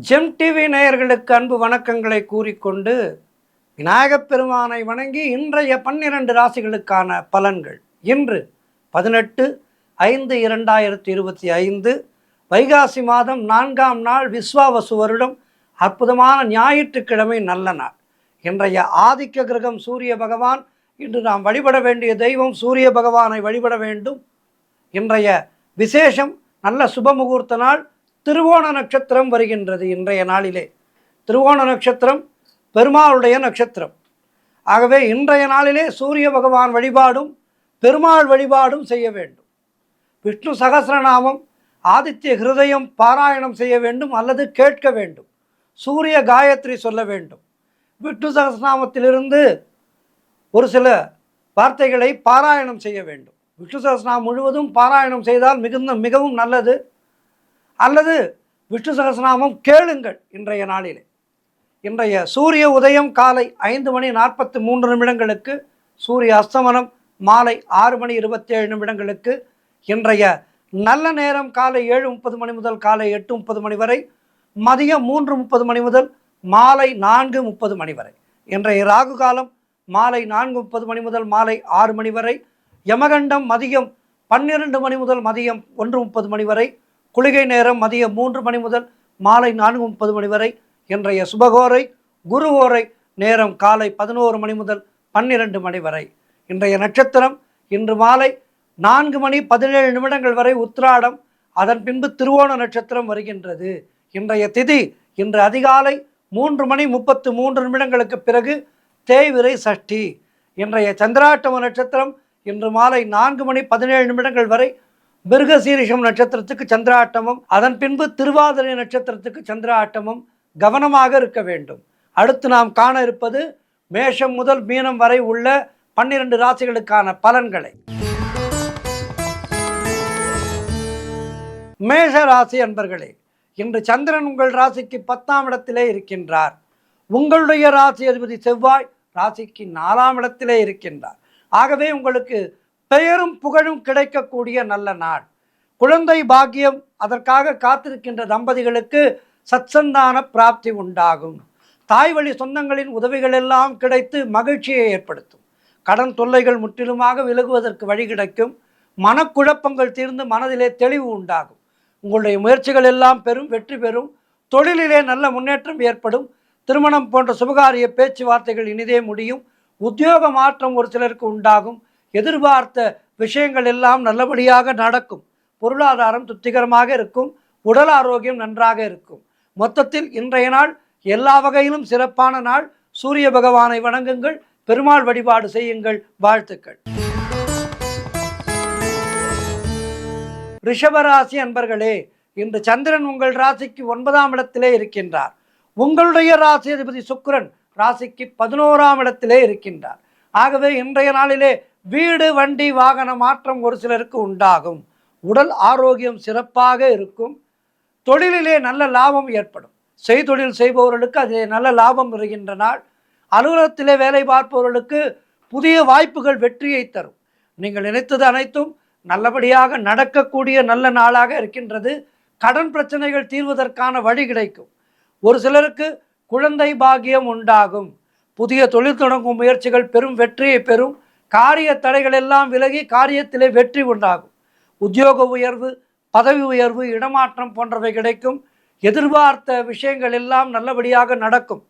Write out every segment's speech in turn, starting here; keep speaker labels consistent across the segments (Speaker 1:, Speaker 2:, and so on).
Speaker 1: GeM TV நேயர்களுக்கு அன்பு வணக்கங்களை கூறிக்கொண்டு விநாயகப் பெருமானை வணங்கி இன்றைய 12 ராசிகளுக்கான பலன்கள். இன்று 18/5/2025 வைகாசி மாதம் 4ஆம் நாள் விஸ்வாவசு வருடம் அற்புதமான ஞாயிற்றுக்கிழமை நல்ல நாள். இன்றைய ஆதிக்க கிரகம் சூரிய பகவான். இன்று நாம் வழிபட வேண்டிய தெய்வம் சூரிய பகவானை வழிபட வேண்டும். இன்றைய விசேஷம் நல்ல சுபமுகூர்த்த நாள். திருவோண நட்சத்திரம் வருகின்றது. இன்றைய நாளிலே திருவோண நட்சத்திரம் பெருமாளுடைய நட்சத்திரம். ஆகவே இன்றைய நாளிலே சூரிய பகவான் வழிபாடும் பெருமாள் வழிபாடும் செய்ய வேண்டும். விஷ்ணு சகஸ்ரநாமம் ஆதித்ய ஹிருதயம் பாராயணம் செய்ய வேண்டும் அல்லது கேட்க வேண்டும். சூரிய காயத்ரி சொல்ல வேண்டும். விஷ்ணு சகஸ்ரநாமத்திலிருந்து ஒரு சில வார்த்தைகளை பாராயணம் செய்ய வேண்டும். விஷ்ணு சகஸ்ரநாமம் முழுவதும் பாராயணம் செய்தால் மிகவும் நல்லது. அல்லது விஷ்ணு சகஸ்ரநாமம் கேளுங்கள். இன்றைய நாளிலே இன்றைய சூரிய உதயம் காலை 5:43 சூரிய அஸ்தமனம் மாலை 6:27 இன்றைய நல்ல நேரம் காலை 7:30 முதல் காலை 8:30 வரை, மதியம் 3:30 முதல் மாலை 4:30 வரை. இன்றைய ராகு காலம் மாலை 4:30 முதல் மாலை 6 வரை. யமகண்டம் மதியம் 12 முதல் மதியம் 1:30 வரை. குளிகை நேரம் மதியம் 3 முதல் மாலை 4:30 வரை. இன்றைய சுபகோரை குருவோரை நேரம் காலை 11 முதல் 12 வரை. இன்றைய நட்சத்திரம் இன்று மாலை 4:17 வரை உத்திராடம். அதன் பின்பு திருவோண நட்சத்திரம் வருகின்றது. இன்றைய திதி இன்று அதிகாலை 3:33 பிறகு தேய்விரை சஷ்டி. இன்றைய சந்திராட்டம நட்சத்திரம் இன்று மாலை 4:17 வரை மிருகசீரிஷம் நட்சத்திரத்துக்கு சந்திராட்டமம். அதன் பின்பு திருவாதிரை நட்சத்திரத்துக்கு சந்திராட்டமம். கவனமாக இருக்க வேண்டும். அடுத்து நாம் காண இருப்பது மேஷம் முதல் மீனம் வரை உள்ள 12 ராசிகளுக்கான பலன்களை. மேஷ ராசி அன்பர்களே, இன்று சந்திரன் உங்கள் ராசிக்கு 10ஆம் இடத்திலே இருக்கின்றார். உங்களுடைய ராசி அதிபதி செவ்வாய் ராசிக்கு 4ஆம் இடத்திலே இருக்கின்றார். ஆகவே உங்களுக்கு பெயரும் புகழும் கிடைக்கக்கூடிய நல்ல நாள். குழந்தை பாக்கியம் அதற்காக காத்திருக்கின்ற தம்பதிகளுக்கு சத்சந்தான பிராப்தி உண்டாகும். தாய் வழி சொந்தங்களின் உதவிகள் எல்லாம் கிடைத்து மகிழ்ச்சியை ஏற்படுத்தும். கடன் தொல்லைகள் முற்றிலுமாக விலகுவதற்கு வழி கிடைக்கும். மனக்குழப்பங்கள் தீர்ந்து மனதிலே தெளிவு உண்டாகும். உங்களுடைய முயற்சிகள் எல்லாம் வெற்றி பெறும். தொழிலிலே நல்ல முன்னேற்றம் ஏற்படும். திருமணம் போன்ற சுபகாரிய பேச்சுவார்த்தைகள் இனிதே முடியும். உத்தியோக மாற்றம் ஒரு சிலருக்கு உண்டாகும். எதிர்பார்த்த விஷயங்கள் எல்லாம் நல்லபடியாக நடக்கும். பொருளாதாரம் திருப்திகரமாக இருக்கும். உடல் ஆரோக்கியம் நன்றாக இருக்கும். மொத்தத்தில் இன்றைய நாள் எல்லா வகையிலும் சிறப்பான நாள். சூரிய பகவானை வணங்குங்கள், பெருமாள் வழிபாடு செய்யுங்கள். வாழ்த்துக்கள். ரிஷபராசி அன்பர்களே, இன்று சந்திரன் உங்கள் ராசிக்கு 9ஆம் இடத்திலே இருக்கின்றார். உங்களுடைய ராசி அதிபதி சுக்கிரன் ராசிக்கு 11ஆம் இடத்திலே இருக்கின்றார். ஆகவே இன்றைய நாளிலே வீடு வண்டி வாகன மாற்றம் ஒரு சிலருக்கு உண்டாகும். உடல் ஆரோக்கியம் சிறப்பாக இருக்கும். தொழிலிலே நல்ல லாபம் ஏற்படும். செய்தொழில் செய்பவர்களுக்கு அதிலே நல்ல லாபம் வருகின்ற நாள். அலுவலகத்திலே வேலை பார்ப்பவர்களுக்கு புதிய வாய்ப்புகள் வெற்றியை தரும். நீங்கள் நினைத்தது அனைத்தும் நல்லபடியாக நடக்கக்கூடிய நல்ல நாளாக இருக்கின்றது. கடன் பிரச்சனைகள் தீர்வதற்கான வழி கிடைக்கும். ஒரு சிலருக்கு குழந்தை பாக்கியம் உண்டாகும். புதிய தொழில் தொடங்கும் முயற்சிகள் பெரும் வெற்றியை பெறும். காரிய தடைகள் எல்லாம் விலகி காரியத்திலே வெற்றி உண்டாகும். உத்தியோக உயர்வு, பதவி உயர்வு, இடமாற்றம் போன்றவை கிடைக்கும். எதிர்பார்த்த விஷயங்கள் எல்லாம் நல்லபடியாக நடக்கும்.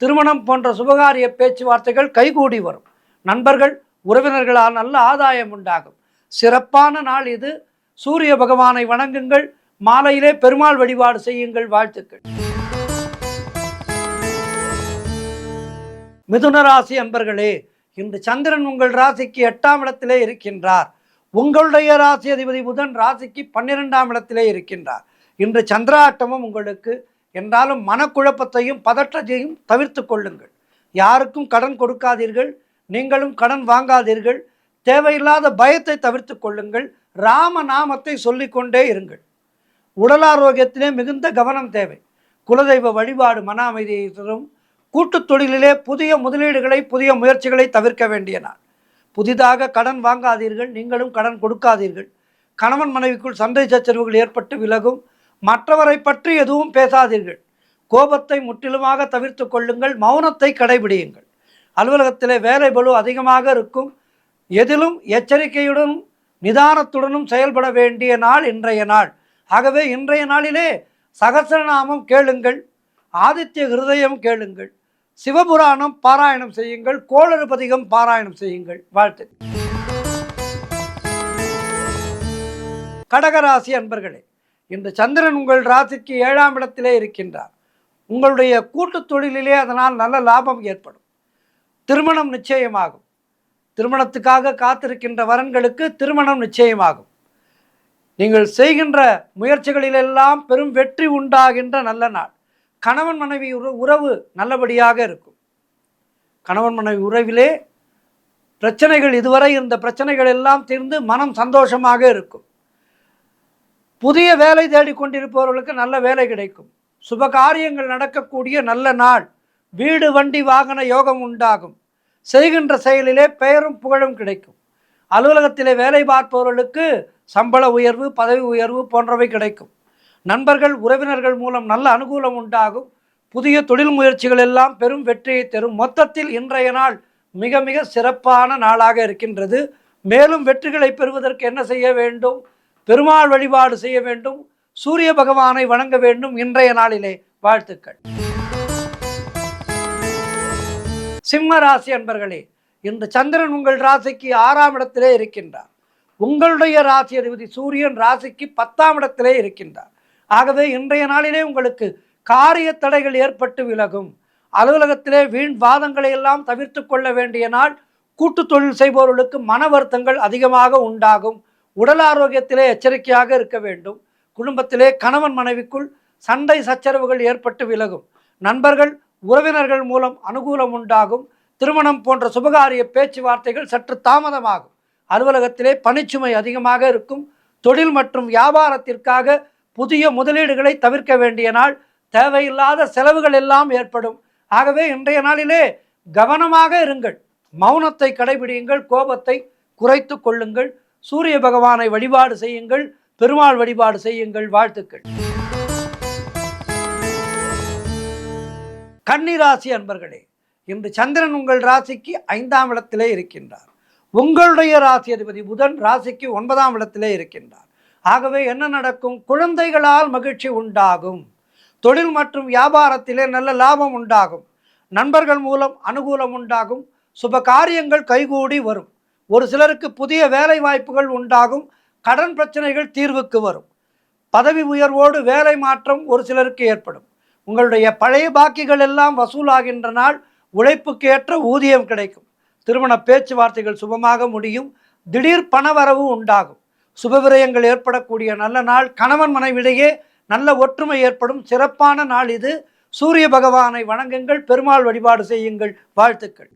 Speaker 1: திருமணம் போன்ற சுபகாரிய பேச்சுவார்த்தைகள் கைகூடி வரும். நண்பர்கள் உறவினர்களால் நல்ல ஆதாயம் உண்டாகும். சிறப்பான நாள் இது. சூரிய பகவானை வணங்குங்கள். மாலையிலே பெருமாள் வழிபாடு செய்யுங்கள். வாழ்த்துக்கள். மிதுன ராசி அன்பர்களே, இன்று சந்திரன் உங்கள் ராசிக்கு 8ஆம் இடத்திலே இருக்கின்றார். உங்களுடைய ராசி அதிபதி புதன் ராசிக்கு 12ஆம் இடத்திலே இருக்கின்றார். இன்று சந்திராட்டமும் உங்களுக்கு என்றாலும் மனக்குழப்பத்தையும் பதற்றத்தையும் தவிர்த்து கொள்ளுங்கள். யாருக்கும் கடன் கொடுக்காதீர்கள். நீங்களும் கடன் வாங்காதீர்கள். தேவையில்லாத பயத்தை தவிர்த்து கொள்ளுங்கள். ராம நாமத்தை சொல்லிக்கொண்டே இருங்கள். உடல் ஆரோக்கியத்திலே மிகுந்த கவனம் தேவை. குலதெய்வ வழிபாடு மன அமைதியை தரும். கூட்டுத் தொழிலிலே புதிய முதலீடுகளை புதிய முயற்சிகளை தவிர்க்க வேண்டிய நாள். புதிதாக கடன் வாங்காதீர்கள். நீங்களும் கடன் கொடுக்காதீர்கள். கணவன் மனைவிக்குள் சண்டை சச்சரவுகள் ஏற்பட்டு விலகும். மற்றவரை பற்றி எதுவும் பேசாதீர்கள். கோபத்தை முற்றிலுமாக தவிர்த்து கொள்ளுங்கள். மௌனத்தை கடைபிடியுங்கள். அலுவலகத்திலே வேலை பளு அதிகமாக இருக்கும். எதிலும் எச்சரிக்கையுடனும் நிதானத்துடனும் செயல்பட வேண்டிய நாள் இன்றைய நாள். ஆகவே இன்றைய நாளிலே சகஸ்ரநாமம் கேளுங்கள், ஆதித்ய ஹிருதயம் கேளுங்கள், சிவபுராணம் பாராயணம் செய்யுங்கள், கோளறுபதிகம் பாராயணம் செய்யுங்கள். வாழ்த்து. கடகராசி அன்பர்களே, இன்று சந்திரன் உங்கள் ராசிக்கு 7ஆம் இடத்திலே இருக்கின்றார். உங்களுடைய கூட்டு தொழிலிலே அதனால் நல்ல லாபம் ஏற்படும். திருமணம் நிச்சயமாகும். திருமணத்துக்காக காத்திருக்கின்ற வரன்களுக்கு திருமணம் நிச்சயமாகும். நீங்கள் செய்கின்ற முயற்சிகளிலெல்லாம் பெரும் வெற்றி உண்டாகின்ற நல்ல நாள். கணவன் மனைவி உறவு நல்லபடியாக இருக்கும். கணவன் மனைவி உறவிலே பிரச்சனைகள், இதுவரை இருந்த பிரச்சனைகள் எல்லாம் தீர்ந்து மனம் சந்தோஷமாக இருக்கும். புதிய வேலை தேடிக்கொண்டிருப்பவர்களுக்கு நல்ல வேலை கிடைக்கும். சுப காரியங்கள் நடக்கக்கூடிய நல்ல நாள். வீடு வண்டி வாகன யோகம் உண்டாகும். செய்கின்ற செயலிலே பெயரும் புகழும் கிடைக்கும். அலுவலகத்திலே வேலை பார்ப்பவர்களுக்கு சம்பள உயர்வு, பதவி உயர்வு போன்றவை கிடைக்கும். நண்பர்கள் உறவினர்கள் மூலம் நல்ல அனுகூலம் உண்டாகும். புதிய தொழில் முயற்சிகள் எல்லாம் பெரும் வெற்றியை தரும். மொத்தத்தில் இன்றைய நாள் மிக மிக சிறப்பான நாளாக இருக்கின்றது. மேலும் வெற்றிகளை பெறுவதற்கு என்ன செய்ய வேண்டும்? பெருமாள் வழிபாடு செய்ய வேண்டும். சூரிய பகவானை வணங்க வேண்டும். இன்றைய நாளிலே வாழ்த்துக்கள். சிம்ம ராசி அன்பர்களே, இன்று சந்திரன் உங்கள் ராசிக்கு 6ஆம் இடத்திலே இருக்கின்றார். உங்களுடைய ராசி அதிபதி சூரியன் ராசிக்கு 10ஆம் இடத்திலே இருக்கின்றார். ஆகவே இன்றைய நாளிலே உங்களுக்கு காரிய தடைகள் ஏற்பட்டு விலகும். அலுவலகத்திலே வீண் வாதங்களை எல்லாம் தவிர்த்து கொள்ள வேண்டிய நாள். கூட்டு தொழில் செய்பவர்களுக்கு மன வருத்தங்கள் அதிகமாக உண்டாகும். உடல் ஆரோக்கியத்திலே எச்சரிக்கையாக இருக்க வேண்டும். குடும்பத்திலே கணவன் மனைவிக்குள் சண்டை சச்சரவுகள் ஏற்பட்டு விலகும். நண்பர்கள் உறவினர்கள் மூலம் அனுகூலம் உண்டாகும். திருமணம் போன்ற சுபகாரிய பேச்சுவார்த்தைகள் சற்று தாமதமாகும். அலுவலகத்திலே பணிச்சுமை அதிகமாக இருக்கும். தொழில் மற்றும் வியாபாரத்திற்காக புதிய முதலீடுகளை தவிர்க்க வேண்டிய நாள். தேவையில்லாத செலவுகள் எல்லாம் ஏற்படும். ஆகவே இன்றைய நாளிலே கவனமாக இருங்கள். மௌனத்தை கடைபிடியுங்கள். கோபத்தை குறைத்து கொள்ளுங்கள். சூரிய பகவானை வழிபாடு செய்யுங்கள். பெருமாள் வழிபாடு செய்யுங்கள். வாழ்த்துக்கள். கன்னிராசி அன்பர்களே, இன்று சந்திரன் உங்கள் ராசிக்கு 5ஆம் இடத்திலே இருக்கின்றார். உங்களுடைய ராசி அதிபதி புதன் ராசிக்கு 9ஆம் இடத்திலே இருக்கின்றார். ஆகவே என்ன நடக்கும்? குழந்தைகளால் மகிழ்ச்சி உண்டாகும். தொழில் மற்றும் வியாபாரத்திலே நல்ல லாபம் உண்டாகும். நண்பர்கள் மூலம் அனுகூலம் உண்டாகும். சுப காரியங்கள் கைகூடி வரும். ஒரு சிலருக்கு புதிய வேலை வாய்ப்புகள் உண்டாகும். கடன் பிரச்சனைகள் தீர்வுக்கு வரும். பதவி உயர்வோடு வேலை மாற்றம் ஒரு சிலருக்கு ஏற்படும். உங்களுடைய பழைய பாக்கிகள் எல்லாம் வசூலாகின்ற நாள். உழைப்புக்கு ஏற்ற ஊதியம் கிடைக்கும். திருமண பேச்சுவார்த்தைகள் சுபமாக முடியும். திடீர் பணவரவு உண்டாகும். சுபவிரயங்கள் ஏற்படக்கூடிய நல்ல நாள். கணவன் மனைவிடையே நல்ல ஒற்றுமை ஏற்படும் சிறப்பான நாள் இது. சூரிய பகவானை வணங்குங்கள். பெருமாள் வழிபாடு செய்யுங்கள். வாழ்த்துக்கள்.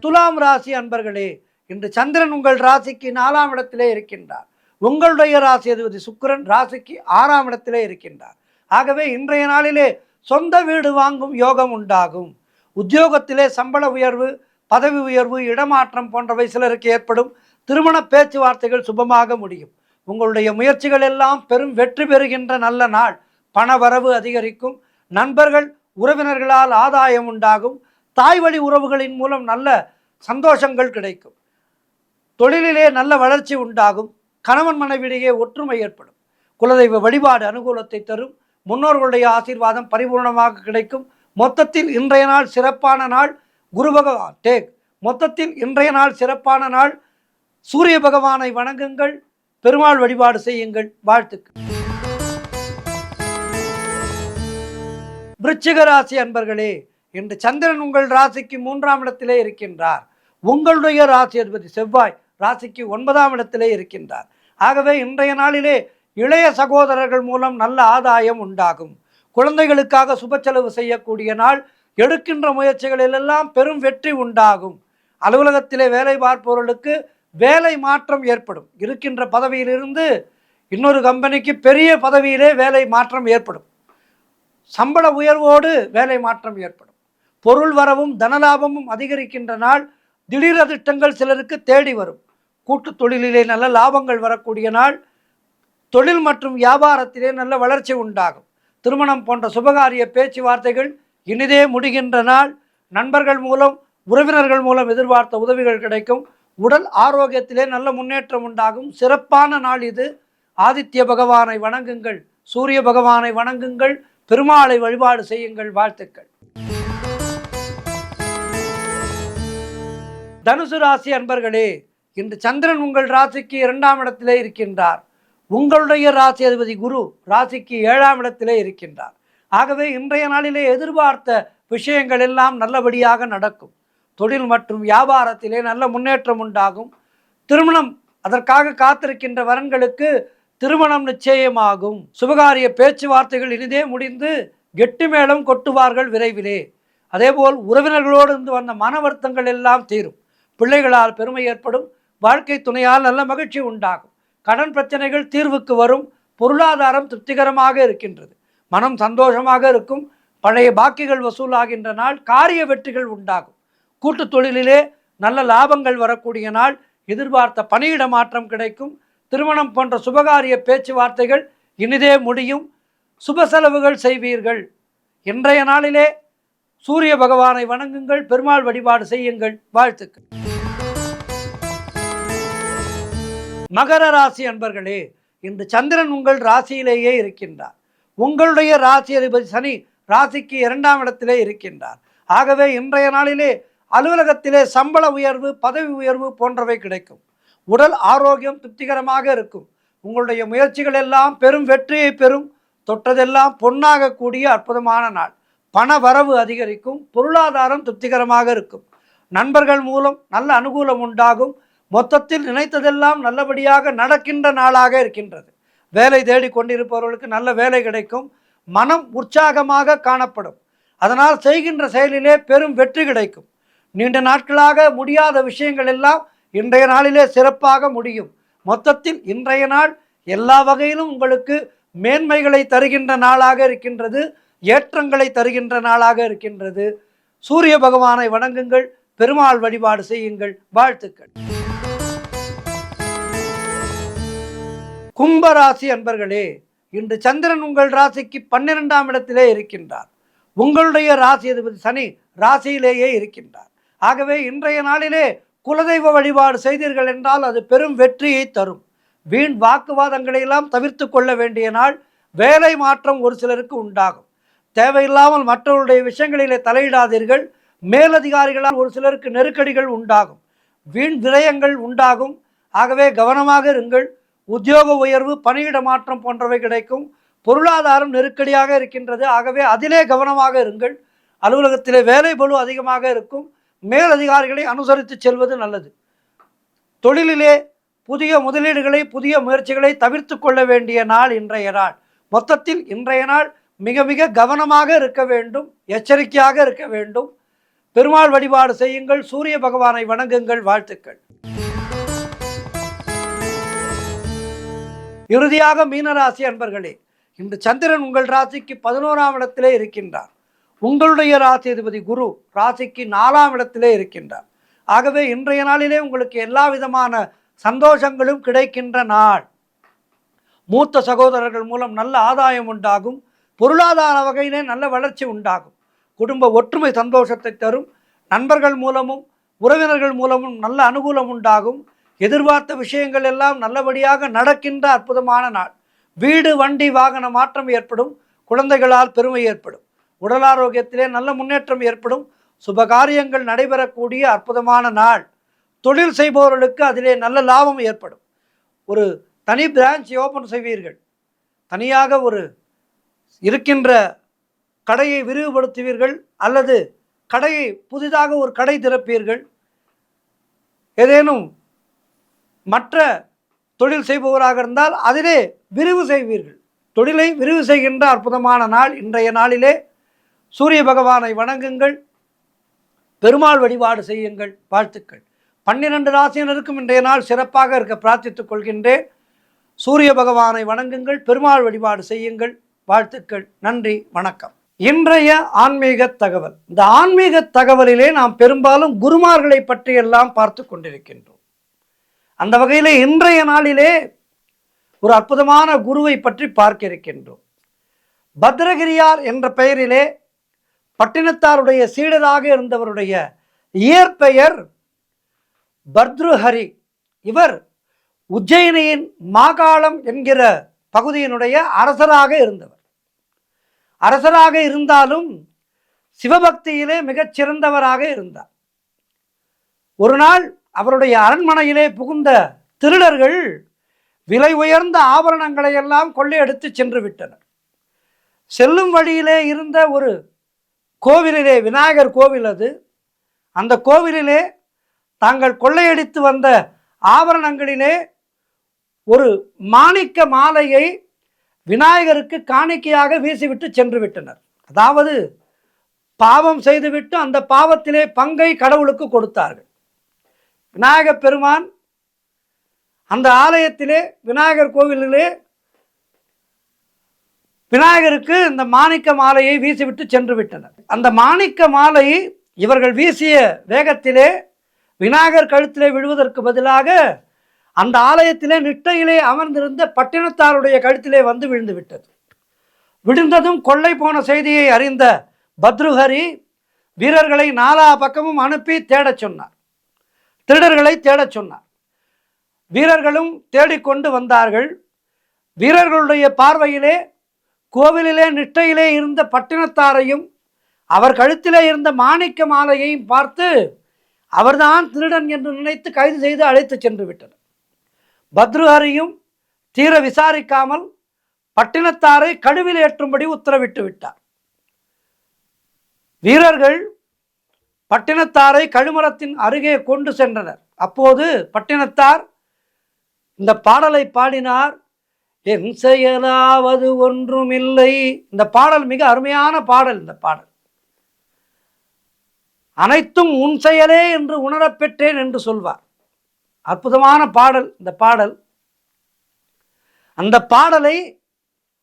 Speaker 1: துலாம் ராசி அன்பர்களே, இன்று சந்திரன் உங்கள் ராசிக்கு 4ஆம் இடத்திலே இருக்கின்றார். உங்களுடைய ராசி அதிபதி சுக்கிரன் ராசிக்கு 6ஆம் இடத்திலே இருக்கின்றார். ஆகவே இன்றைய நாளிலே சொந்த வீடு வாங்கும் யோகம் உண்டாகும். உத்தியோகத்திலே சம்பள உயர்வு, பதவி உயர்வு, இடமாற்றம் போன்றவை சிலருக்கு ஏற்படும். திருமண பேச்சுவார்த்தைகள் சுபமாக முடியும். உங்களுடைய முயற்சிகள் எல்லாம் பெரும் வெற்றி பெறுகின்ற நல்ல நாள். பண வரவு அதிகரிக்கும். நண்பர்கள் உறவினர்களால் ஆதாயம் உண்டாகும். தாய் வழி உறவுகளின் மூலம் நல்ல சந்தோஷங்கள் கிடைக்கும். தொழிலிலே நல்ல வளர்ச்சி உண்டாகும். கணவன் மனைவிடையே ஒற்றுமை ஏற்படும். குலதெய்வ வழிபாடு அனுகூலத்தை தரும். முன்னோர்களுடைய ஆசீர்வாதம் பரிபூர்ணமாக கிடைக்கும். மொத்தத்தில் இன்றைய நாள் சிறப்பான நாள். குரு பகவான் மொத்தத்தில் இன்றைய நாள் சிறப்பான நாள். சூரிய பகவானை வணங்குங்கள். பெருமாள் வழிபாடு செய்யுங்கள். வாழ்த்துக்கள். விருச்சிக ராசி அன்பர்களே, இன்று சந்திரன் உங்கள் ராசிக்கு 3ஆம் இடத்திலே இருக்கின்றார். உங்களுடைய ராசி அதிபதி செவ்வாய் ராசிக்கு 9ஆம் இடத்திலே இருக்கின்றார். ஆகவே இன்றைய நாளிலே இளைய சகோதரர்கள் மூலம் நல்ல ஆதாயம் உண்டாகும். குழந்தைகளுக்காக சுப செலவு செய்யக்கூடிய நாள். எடுக்கின்ற முயற்சிகளிலெல்லாம் பெரும் வெற்றி உண்டாகும். அலுவலகத்திலே வேலை பார்ப்பவர்களுக்கு வேலை மாற்றம் ஏற்படும். இருக்கின்ற பதவியிலிருந்து இன்னொரு கம்பெனிக்கு பெரிய பதவியிலே வேலை மாற்றம் ஏற்படும். சம்பள உயர்வோடு வேலை மாற்றம் ஏற்படும். பொருள் வரவும் தனலாபமும் அதிகரிக்கின்ற நாள். திடீர் அதிர்ஷ்டங்கள் சிலருக்கு தேடி வரும். கூட்டு தொழிலிலே நல்ல லாபங்கள் வரக்கூடிய நாள். தொழில் மற்றும் வியாபாரத்திலே நல்ல வளர்ச்சி உண்டாகும். திருமணம் போன்ற சுபகாரிய பேச்சுவார்த்தைகள் இனிதே முடிகின்ற நாள். நண்பர்கள் மூலம், உறவினர்கள் மூலம் எதிர்பார்த்த உதவிகள் கிடைக்கும். உடல் ஆரோக்கியத்திலே நல்ல முன்னேற்றம் உண்டாகும். சிறப்பான நாள் இது. ஆதித்ய பகவானை வணங்குங்கள், சூரிய பகவானை வணங்குங்கள், பெருமாளை வழிபாடு செய்யுங்கள். வாழ்த்துக்கள். தனுசு ராசி அன்பர்களே, இன்று சந்திரன் உங்கள் ராசிக்கு 2ஆம் இடத்திலே இருக்கின்றார். உங்களுடைய ராசி அதிபதி குரு ராசிக்கு 7ஆம் இடத்திலே இருக்கின்றார். ஆகவே இன்றைய நாளிலே எதிர்பார்த்த விஷயங்கள் எல்லாம் நல்லபடியாக நடக்கும். தொழில் மற்றும் வியாபாரத்திலே நல்ல முன்னேற்றம் உண்டாகும். திருமணம் அதற்காக காத்திருக்கின்ற வரன்களுக்கு திருமணம் நிச்சயமாகும். சுபகாரிய பேச்சுவார்த்தைகள் இனிதே முடிந்து கெட்டி மேளம் கொட்டுவார்கள் விரைவிலே. அதேபோல் உறவினர்களோடு இருந்து வந்த மன வருத்தங்கள் எல்லாம் தீரும். பிள்ளைகளால் பெருமை ஏற்படும். வாழ்க்கை துணையால் நல்ல மகிழ்ச்சி உண்டாகும். கடன் பிரச்சனைகள் தீர்வுக்கு வரும். பொருளாதாரம் திருப்திகரமாக இருக்கின்றது. மனம் சந்தோஷமாக இருக்கும். பழைய பாக்கிகள் வசூலாகின்ற நாள். காரிய வெற்றிகள் உண்டாகும். கூட்டு தொழிலிலே நல்ல லாபங்கள் வரக்கூடிய நாள். எதிர்பார்த்த பணியிட மாற்றம் கிடைக்கும். திருமணம் போன்ற சுபகாரிய பேச்சுவார்த்தைகள் இனிதே முடியும். சுப செலவுகள் செய்வீர்கள். இன்றைய நாளிலே சூரிய பகவானை வணங்குங்கள், பெருமாள் வழிபாடு செய்யுங்கள். வாழ்த்துக்கள். மகர ராசி அன்பர்களே, இன்று சந்திரன் உங்கள் ராசியிலேயே இருக்கின்றார். உங்களுடைய ராசி அதிபதி சனி ராசிக்கு 2ஆம் இடத்திலே இருக்கின்றார். ஆகவே இன்றைய நாளிலே அலுவலகத்திலே சம்பள உயர்வு, பதவி உயர்வு போன்றவை கிடைக்கும். உடல் ஆரோக்கியம் திருப்திகரமாக இருக்கும். உங்களுடைய முயற்சிகள் எல்லாம் பெரும் வெற்றியை பெறும். தொட்டதெல்லாம் பொன்னாக கூடிய அற்புதமான நாள். பண வரவு அதிகரிக்கும். பொருளாதாரம் திருப்திகரமாக இருக்கும். நண்பர்கள் மூலம் நல்ல அனுகூலம் உண்டாகும். மொத்தத்தில் நினைத்ததெல்லாம் நல்லபடியாக நடக்கின்ற நாளாக இருக்கின்றது. வேலை தேடி கொண்டிருப்பவர்களுக்கு நல்ல வேலை கிடைக்கும். மனம் உற்சாகமாக காணப்படும். அதனால் செய்கின்ற செயலிலே பெரும் வெற்றி கிடைக்கும். நீண்ட நாட்களாக முடியாத விஷயங்கள் எல்லாம் இன்றைய நாளிலே சிறப்பாக முடியும். மொத்தத்தில் இன்றைய நாள் எல்லா வகையிலும் உங்களுக்கு மேன்மைகளை தருகின்ற நாளாக இருக்கின்றது. ஏற்றங்களை தருகின்ற நாளாக இருக்கின்றது. சூரிய பகவானை வணங்குங்கள், பெருமாள் வழிபாடு செய்யுங்கள். வாழ்த்துக்கள். கும்பராசி அன்பர்களே, இன்று சந்திரன் உங்கள் ராசிக்கு 12ஆம் இடத்திலே இருக்கின்றார். உங்களுடைய ராசி அதிபதி சனி ராசியிலேயே இருக்கின்றார். ஆகவே இன்றைய நாளிலே குலதெய்வ வழிபாடு செய்தீர்கள் என்றால் அது பெரும் வெற்றியை தரும். வீண் வாக்குவாதங்களை எல்லாம் தவிர்த்து கொள்ள வேண்டிய நாள். வேலை மாற்றம் ஒரு சிலருக்கு உண்டாகும். தேவையில்லாமல் மற்றவருடைய விஷயங்களிலே தலையிடாதீர்கள். மேலதிகாரிகளால் ஒரு சிலருக்கு நெருக்கடிகள் உண்டாகும். வீண் விரயங்கள் உண்டாகும். ஆகவே கவனமாக இருங்கள். உத்தியோக உயர்வு, பணியிட மாற்றம் போன்றவை கிடைக்கும். பொருளாதாரம் நெருக்கடியாக இருக்கின்றது. ஆகவே அதிலே கவனமாக இருங்கள். அலுவலகத்திலே வேலை பளு அதிகமாக இருக்கும். மேலதிகாரிகளை அனுசரித்து செல்வது நல்லது. தொழிலிலே புதிய முதலீடுகளை, புதிய முயற்சிகளை தவிர்த்து கொள்ள வேண்டிய நாள் இன்றைய நாள். மொத்தத்தில் இன்றைய நாள் மிக மிக கவனமாக இருக்க வேண்டும். எச்சரிக்கையாக இருக்க வேண்டும். பெருமாள் வழிபாடு செய்யுங்கள், சூரிய பகவானை வணங்குங்கள். வாழ்த்துக்கள். இறுதியாக மீனராசி அன்பர்களே, இன்று சந்திரன் உங்கள் ராசிக்கு 11ஆம் இடத்திலே இருக்கின்றார். உங்களுடைய ராசி அதிபதி குரு ராசிக்கு 4ஆம் இடத்திலே இருக்கின்றார். ஆகவே இன்றைய நாளிலே உங்களுக்கு எல்லா விதமான சந்தோஷங்களும் கிடைக்கின்ற நாள். மூத்த சகோதரர்கள் மூலம் நல்ல ஆதாயம் உண்டாகும். பொருளாதார வகையிலே நல்ல வளர்ச்சி உண்டாகும். குடும்ப ஒற்றுமை சந்தோஷத்தை தரும். நண்பர்கள் மூலமும் உறவினர்கள் மூலமும் நல்ல அனுகூலம் உண்டாகும். எதிர்பார்த்த விஷயங்கள் எல்லாம் நல்லபடியாக நடக்கின்ற அற்புதமான நாள். வீடு, வண்டி, வாகன மாற்றம் ஏற்படும். குழந்தைகளால் பெருமை ஏற்படும். உடல் ஆரோக்கியத்திலே நல்ல முன்னேற்றம் ஏற்படும். சுபகாரியங்கள் நடைபெறக்கூடிய அற்புதமான நாள். தொழில் செய்பவர்களுக்கு அதிலே நல்ல லாபம் ஏற்படும். ஒரு தனி பிரான்ச் ஓப்பன் செய்வீர்கள். தனியாக ஒரு இருக்கின்ற கடையை விரிவுபடுத்துவீர்கள். அல்லது கடையை புதிதாக ஒரு கடை திறப்பீர்கள். ஏதேனும் மற்ற தொழில் செய்பவராக இருந்தால் அதிலே விரிவு செய்வீர்கள். தொழிலை விரிவு செய்கின்ற அற்புதமான நாள் இன்றைய நாளிலே. சூரிய பகவானை வணங்குங்கள், பெருமாள் வழிபாடு செய்யுங்கள். வாழ்த்துக்கள். 12 ராசியினருக்கும் இன்றைய நாள் சிறப்பாக இருக்க பிரார்த்தித்துக் கொள்கின்றேன். சூரிய பகவானை வணங்குங்கள், பெருமாள் வழிபாடு செய்யுங்கள். வாழ்த்துக்கள். நன்றி, வணக்கம். இன்றைய ஆன்மீக தகவல். இந்த ஆன்மீக தகவலிலே நாம் பெரும்பாலும் குருமார்களை பற்றியெல்லாம் பார்த்து கொண்டிருக்கின்றோம். அந்த வகையிலே இன்றைய நாளிலே ஒரு அற்புதமான குருவை பற்றி பார்க்க இருக்கின்றோம். பத்ரகிரியார் என்ற பெயரிலே பட்டினத்தாருடைய சீடராக இருந்தவருடைய இயற்பெயர் பர்த்ருஹரி. இவர் உஜ்ஜயினியின் மாகாளம் என்கிற பகுதியினுடைய அரசராக இருந்தவர். அரசராக இருந்தாலும் சிவபக்தியிலே மிகச் சிறந்தவராக இருந்தார். ஒரு நாள் அவருடைய அரண்மனையிலே புகுந்த திருடர்கள் விலை உயர்ந்த ஆபரணங்களை எல்லாம் கொள்ளையடித்து சென்று விட்டனர். செல்லும் வழியிலே இருந்த ஒரு கோவிலிலே, விநாயகர் கோவில் அது, அந்த கோவிலிலே தாங்கள் கொள்ளையடித்து வந்த ஆபரணங்களிலே ஒரு மாணிக்க மாலையை விநாயகருக்கு காணிக்கையாக வீசிவிட்டு சென்று விட்டனர். அதாவது பாவம் செய்துவிட்டு அந்த பாவத்திலே பங்கை கடவுளுக்கு கொடுத்தார்கள். விநாயகப் பெருமான் அந்த ஆலயத்திலே, விநாயகர் கோவிலிலே விநாயகருக்கு இந்த மாணிக்க மாலையை வீசிவிட்டு சென்று விட்டனர். அந்த மாணிக்க மாலை இவர்கள் வீசிய வேகத்திலே விநாயகர் கழுத்திலே விழுவதற்கு பதிலாக அந்த ஆலயத்திலே நிட்டையிலே அமர்ந்திருந்த பட்டினத்தாருடைய கழுத்திலே வந்து விழுந்து விட்டது. விழுந்ததும் கொள்ளை போன செய்தியை அறிந்த பத்ருஹரி வீரர்களை நாலா பக்கமும் அனுப்பி தேடச் சொன்னார். திருடர்களை தேடச் சொன்னார். வீரர்களும் தேடிக்கொண்டு வந்தார்கள். வீரர்களுடைய பார்வையிலே கோவிலிலே நிட்டையிலே இருந்த பட்டினத்தாரையும் அவர் கழுத்திலே இருந்த மாணிக்க மாலையையும் பார்த்து அவர்தான் திருடன் என்று நினைத்து கைது செய்து அழைத்து சென்று விட்டனர். பத்ருஹரியும் தீர விசாரிக்காமல் பட்டினத்தாரை கடுவில் ஏற்றும்படி உத்தரவிட்டு விட்டார். வீரர்கள் பட்டினத்தாரை கழுமரத்தின் அருகே கொண்டு சென்றனர். அப்போது பட்டினத்தார் இந்த பாடலை பாடினார். என் செயலாவது ஒன்றுமில்லை. இந்த பாடல் மிக அருமையான பாடல். இந்த பாடல் அனைத்தும் உன் செயலே என்று உணரப்பெற்றேன் என்று சொல்வார். அற்புதமான பாடல் இந்த பாடல். அந்த பாடலை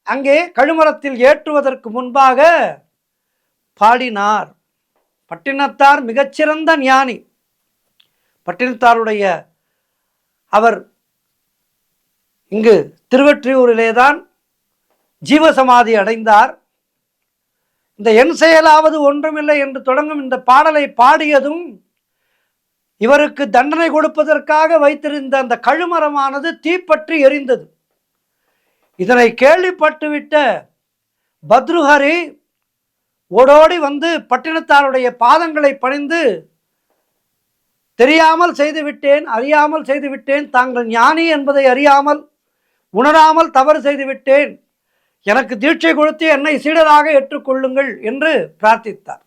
Speaker 1: அங்கே கழுமரத்தில் ஏற்றுவதற்கு முன்பாக பாடினார். பட்டினத்தார் மிகச்சிறந்த ஞானி. பட்டினத்தாருடைய அவர் இங்கு திருவொற்றியூரிலே தான் ஜீவசமாதி அடைந்தார். இந்த என் செயலாவது ஒன்றுமில்லை என்று தொடங்கும் இந்த பாடலை பாடியதும் இவருக்கு தண்டனை கொடுப்பதற்காக வைத்திருந்த அந்த கழுமரமானது தீப்பற்றி எரிந்தது. இதனை கேள்விப்பட்டுவிட்ட பத்ருஹரி ஓடோடி வந்து பட்டினத்தாருடைய பாதங்களை பணிந்து, தெரியாமல் செய்துவிட்டேன், அறியாமல் செய்துவிட்டேன், தாங்கள் ஞானி என்பதை அறியாமல் உணராமல் தவறு செய்துவிட்டேன், எனக்கு தீட்சை கொடுத்து என்னை சீடராக ஏற்றுக்கொள்ளுங்கள் என்று பிரார்த்தித்தார்.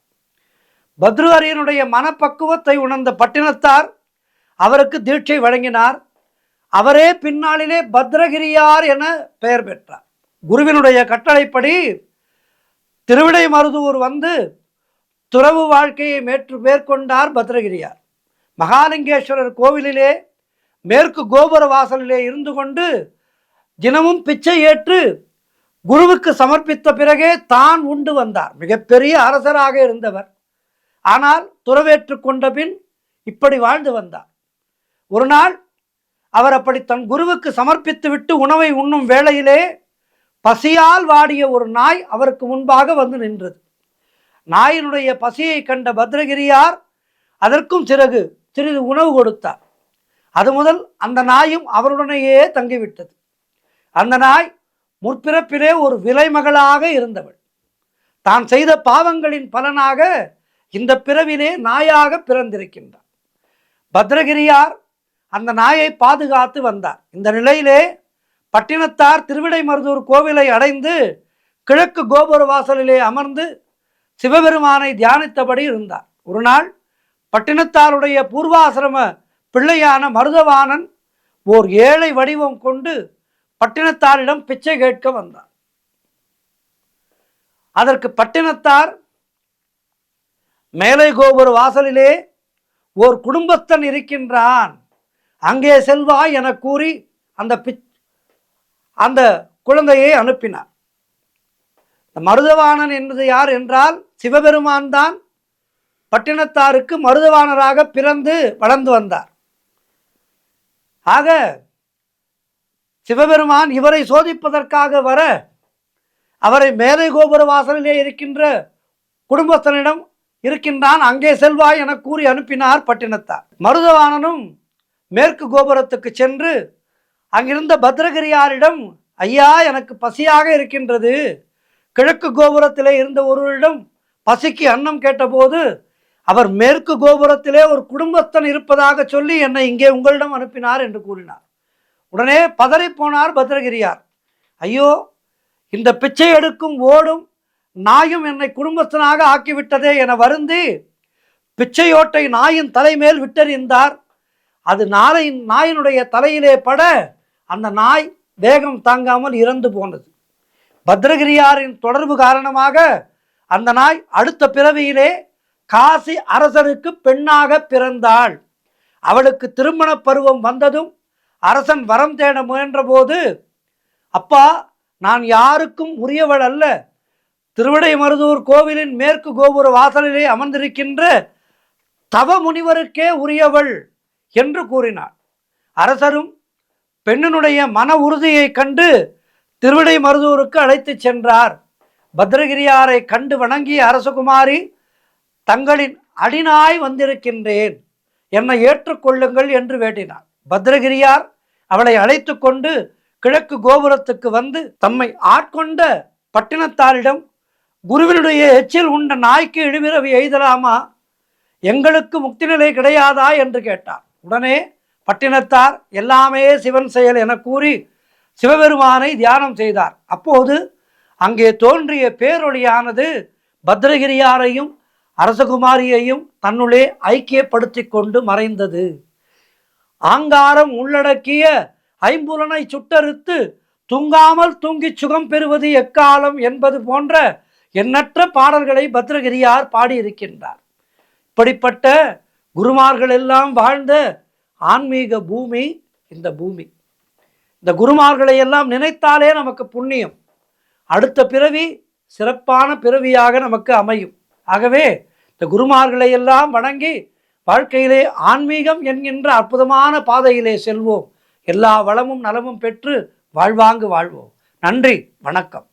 Speaker 1: பத்ருஹரியினுடைய மனப்பக்குவத்தை உணர்ந்த பட்டினத்தார் அவருக்கு தீட்சை வழங்கினார். அவரே பின்னாளிலே பத்ரகிரியார் என பெயர் பெற்றார். குருவினுடைய கட்டளைப்படி திருவிடைமருதூர் வந்து துறவு வாழ்க்கையை மேற்கொண்டார் பத்ரகிரியார். மகாலிங்கேஸ்வரர் கோவிலிலே மேற்கு கோபுர வாசலிலே இருந்து கொண்டு தினமும் பிச்சை ஏற்று குருவுக்கு சமர்ப்பித்த பிறகே தான் உண்டு வந்தார். மிகப்பெரிய அரசராக இருந்தவர். ஆனால் துறவேற்று கொண்ட பின் இப்படி வாழ்ந்து வந்தார். ஒரு நாள் அவர் அப்படி தன் குருவுக்கு சமர்ப்பித்து விட்டு உணவை உண்ணும் வேளையிலே பசியால் வாடிய ஒரு நாய் அவருக்கு முன்பாக வந்து நின்றது. நாயினுடைய பசியை கண்ட பத்ரகிரியார் அதற்கும் சிறிது உணவு கொடுத்தார். அது முதல் அந்த நாயும் அவருடனேயே தங்கிவிட்டது. அந்த நாய் முற்பிறப்பிலே ஒரு விலைமகளாக இருந்தவள். தான் செய்த பாவங்களின் பலனாக இந்த பிறவிலே நாயாக பிறந்திருக்கின்றார். பத்ரகிரியார் அந்த நாயை பாதுகாத்து வந்தார். இந்த நிலையிலே பட்டினத்தார் திருவிடைமருதூர் கோவிலை அடைந்து கிழக்கு கோபுர வாசலிலே அமர்ந்து சிவபெருமானை தியானித்தபடி இருந்தார். ஒரு நாள் பட்டினத்தாருடைய பூர்வாசிரம பிள்ளையான மருதவாணன் ஓர் ஏழை வடிவம் கொண்டு பட்டினத்தாரிடம் பிச்சை கேட்க வந்தார். அதற்கு பட்டினத்தார் மேலை கோபுர வாசலிலே ஓர் குடும்பஸ்தன் இருக்கின்றான், அங்கே செல்வாய் என கூறி அந்த குழந்தையை அனுப்பினார். மருதவாணன் என்பது யார் என்றால் சிவபெருமான் தான் பட்டினத்தாருக்கு மருதவாணராக பிறந்து வளர்ந்து வந்தார். ஆக சிவபெருமான் இவரை சோதிப்பதற்காக வர அவரை மேலை கோபுர வாசலிலே இருக்கின்ற குடும்பஸ்தனிடம் இருக்கின்றான், அங்கே செல்வாய் என கூறி அனுப்பினார் பட்டினத்தார். மருதவாணனும் மேற்கு கோபுரத்துக்கு சென்று அங்கிருந்த பத்ரகிரியாரிடம், ஐயா எனக்கு பசியாக இருக்கின்றது, கிழக்கு கோபுரத்திலே இருந்த ஒருவரிடம் பசிக்கு அன்னம் கேட்டபோது அவர் மேற்கு கோபுரத்திலே ஒரு குடும்பஸ்தன் இருப்பதாக சொல்லி என்னை இங்கே உங்களிடம் அனுப்பினார் என்று கூறினார். உடனே பதறி போனார் பத்ரகிரியார். ஐயோ, இந்த பிச்சை எடுக்கும் ஓடும் நாயும் என்னை குடும்பஸ்தனாக ஆக்கிவிட்டதே என வருந்தி பிச்சையோட்டை நாயின் தலைமேல் விட்டறிந்தார். அது நாயினுடைய தலையிலே பட அந்த நாய் வேகம் தாங்காமல் இறந்து போனது. பத்ரகிரியாரின் தொடர்பு காரணமாக அந்த நாய் அடுத்த பிறவியிலே காசி அரசனுக்கு பெண்ணாக பிறந்தாள். அவளுக்கு திருமண பருவம் வந்ததும் அரசன் வரம் தேட முயன்ற போது, அப்பா, நான் யாருக்கும் உரியவள் அல்ல, திருவிடைமருதூர் கோவிலின் மேற்கு கோபுர வாசலிலே அமர்ந்திருக்கின்ற தவ முனிவருக்கே உரியவள் என்று கூறினார். அரசரும் பெண்ணினுடைய மன உறுதியை கண்டு திருவிடைமருதூருக்கு அழைத்து சென்றார். பத்ரகிரியாரை கண்டு வணங்கிய அரசகுமாரி, தங்களின் அடிநாய் வந்திருக்கின்றேன், என்னை ஏற்றுக்கொள்ளுங்கள் என்று வேண்டினார். பத்ரகிரியார் அவளை அழைத்து கொண்டு கிழக்கு கோபுரத்துக்கு வந்து தம்மை ஆட்கொண்ட பட்டினத்தாரிடம், குருவினுடைய எச்சில் உண்ட நாய்க்கு இழிவிரவி எய்தலாமா, எங்களுக்கு முக்தி நிலை கிடையாதா என்று கேட்டார். உடனே பட்டினத்தார் எல்லாமே சிவன் செயல் என கூறி சிவபெருமானை தியானம் செய்தார். அப்போது அங்கே தோன்றிய பேரொளியானது பத்ரகிரியாரையும் அரசகுமாரியையும் தன்னுள்ளே ஐக்கியப்படுத்தி கொண்டு மறைந்தது. ஆங்காரம் உள்ளடக்கிய ஐம்புலனை சுட்டறுத்து தூங்காமல் தூங்கி சுகம் பெறுவது எக்காலம் என்பது போன்ற எண்ணற்ற பாடல்களை பத்ரகிரியார் பாடியிருக்கின்றார். இப்படிப்பட்ட குருமார்கள் எல்லாம் வாழ்ந்த ஆன்மீக பூமி இந்த பூமி. இந்த குருமார்களை எல்லாம் நினைத்தாலே நமக்கு புண்ணியம், அடுத்த பிறவி சிறப்பான பிறவியாக நமக்கு அமையும். ஆகவே இந்த குருமார்களை எல்லாம் வணங்கி வாழ்க்கையிலே ஆன்மீகம் என்கின்ற அற்புதமான பாதையிலே செல்வோம். எல்லா வளமும் நலமும் பெற்று வாழ்வாங்கு வாழ்வோம். நன்றி, வணக்கம்.